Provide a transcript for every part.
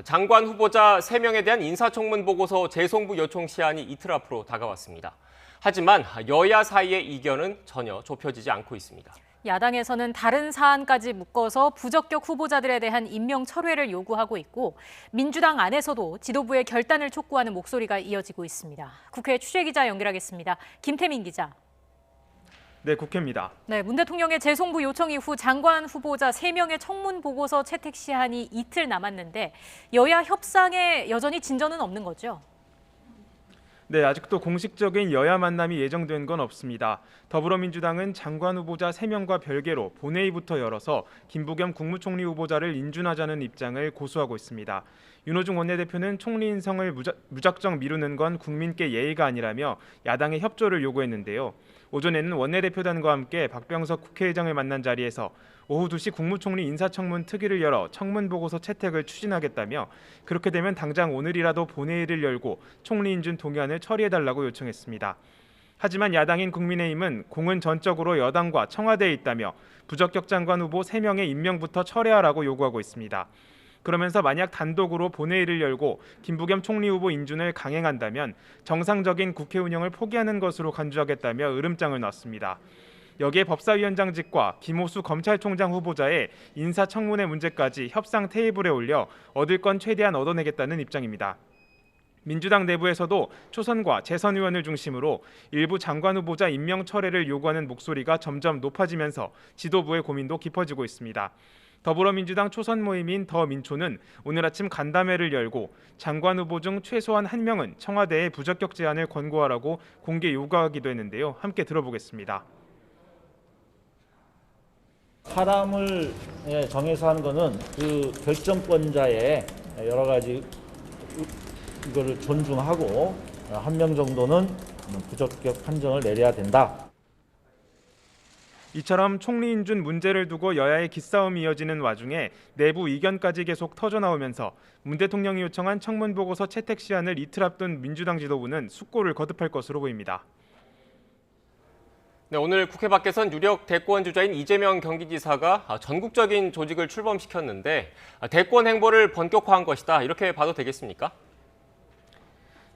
장관 후보자 3명에 대한 인사청문 보고서 재송부 요청 시한이 이틀 앞으로 다가왔습니다. 하지만 여야 사이의 이견은 전혀 좁혀지지 않고 있습니다. 야당에서는 다른 사안까지 묶어서 부적격 후보자들에 대한 임명 철회를 요구하고 있고 민주당 안에서도 지도부의 결단을 촉구하는 목소리가 이어지고 있습니다. 국회 취재기자 연결하겠습니다. 김태민 기자. 네, 국회입니다. 네, 문 대통령의 재송부 요청 이후 장관 후보자 3명의 청문 보고서 채택 시한이 이틀 남았는데 여야 협상에 여전히 진전은 없는 거죠? 네, 아직도 공식적인 여야 만남이 예정된 건 없습니다. 더불어민주당은 장관 후보자 3명과 별개로 본회의부터 열어서 김부겸 국무총리 후보자를 인준하자는 입장을 고수하고 있습니다. 윤호중 원내대표는 총리 인성을 무작정 미루는 건 국민께 예의가 아니라며 야당의 협조를 요구했는데요. 오전에는 원내대표단과 함께 박병석 국회의장을 만난 자리에서 오후 2시 국무총리 인사청문 특위를 열어 청문 보고서 채택을 추진하겠다며 그렇게 되면 당장 오늘이라도 본회의를 열고 총리 인준 동의안을 처리해달라고 요청했습니다. 하지만 야당인 국민의힘은 공은 전적으로 여당과 청와대에 있다며 부적격 장관 후보 3명의 임명부터 철회하라고 요구하고 있습니다. 그러면서 만약 단독으로 본회의를 열고 김부겸 총리 후보 인준을 강행한다면 정상적인 국회 운영을 포기하는 것으로 간주하겠다며 으름장을 놨습니다. 여기에 법사위원장직과 김호수 검찰총장 후보자의 인사청문회 문제까지 협상 테이블에 올려 얻을 건 최대한 얻어내겠다는 입장입니다. 민주당 내부에서도 초선과 재선 의원을 중심으로 일부 장관 후보자 임명 철회를 요구하는 목소리가 점점 높아지면서 지도부의 고민도 깊어지고 있습니다. 더불어민주당 초선 모임인 더민초는 오늘 아침 간담회를 열고 장관 후보 중 최소한 1명은 청와대에 부적격 제안을 권고하라고 공개 요구하기도 했는데요. 함께 들어보겠습니다. 사람을 정해서 하는 것은 그 결정권자의 여러 가지 이거를 존중하고 1명 정도는 부적격 판정을 내려야 된다. 이처럼 총리 인준 문제를 두고 여야의 기싸움이 이어지는 와중에 내부 이견까지 계속 터져나오면서 문 대통령이 요청한 청문 보고서 채택 시한을 이틀 앞둔 민주당 지도부는 숙고를 거듭할 것으로 보입니다. 네, 오늘 국회 밖에선 유력 대권 주자인 이재명 경기지사가 전국적인 조직을 출범시켰는데 대권 행보를 본격화한 것이다. 이렇게 봐도 되겠습니까?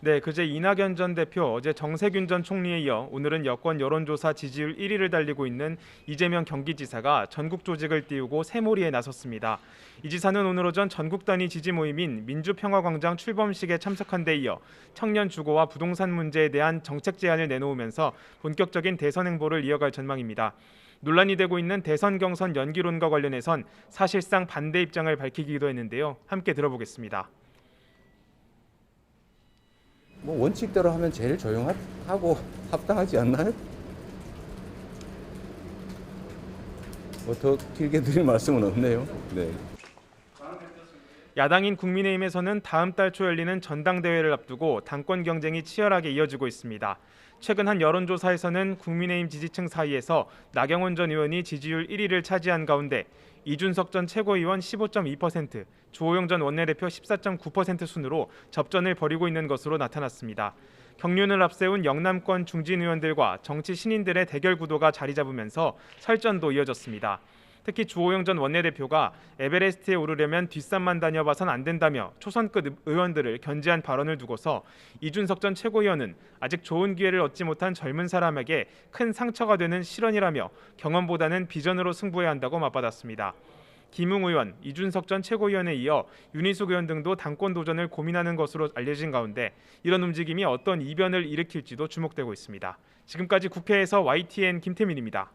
네, 그제 이낙연 전 대표, 어제 정세균 전 총리에 이어 오늘은 여권 여론조사 지지율 1위를 달리고 있는 이재명 경기지사가 전국 조직을 띄우고 새몰이에 나섰습니다. 이 지사는 오늘 오전 전국 단위 지지 모임인 민주평화광장 출범식에 참석한 데 이어 청년 주거와 부동산 문제에 대한 정책 제안을 내놓으면서 본격적인 대선 행보를 이어갈 전망입니다. 논란이 되고 있는 대선 경선 연기론과 관련해선 사실상 반대 입장을 밝히기도 했는데요. 함께 들어보겠습니다. 뭐 원칙대로 하면 제일 조용하고 합당하지 않나요? 뭐 더 길게 드릴 말씀은 없네요. 네. 야당인 국민의힘에서는 다음 달 초 열리는 전당대회를 앞두고 당권 경쟁이 치열하게 이어지고 있습니다. 최근 한 여론조사에서는 국민의힘 지지층 사이에서 나경원 전 의원이 지지율 1위를 차지한 가운데 이준석 전 최고위원 15.2%, 주호영 전 원내대표 14.9% 순으로 접전을 벌이고 있는 것으로 나타났습니다. 경륜을 앞세운 영남권 중진 의원들과 정치 신인들의 대결 구도가 자리 잡으면서 설전도 이어졌습니다. 특히 주호영 전 원내대표가 에베레스트에 오르려면 뒷산만 다녀봐선 안 된다며 초선급 의원들을 견제한 발언을 두고서 이준석 전 최고위원은 아직 좋은 기회를 얻지 못한 젊은 사람에게 큰 상처가 되는 실언이라며 경험보다는 비전으로 승부해야 한다고 맞받았습니다. 김웅 의원, 이준석 전 최고위원에 이어 윤희숙 의원 등도 당권 도전을 고민하는 것으로 알려진 가운데 이런 움직임이 어떤 이변을 일으킬지도 주목되고 있습니다. 지금까지 국회에서 YTN 김태민입니다.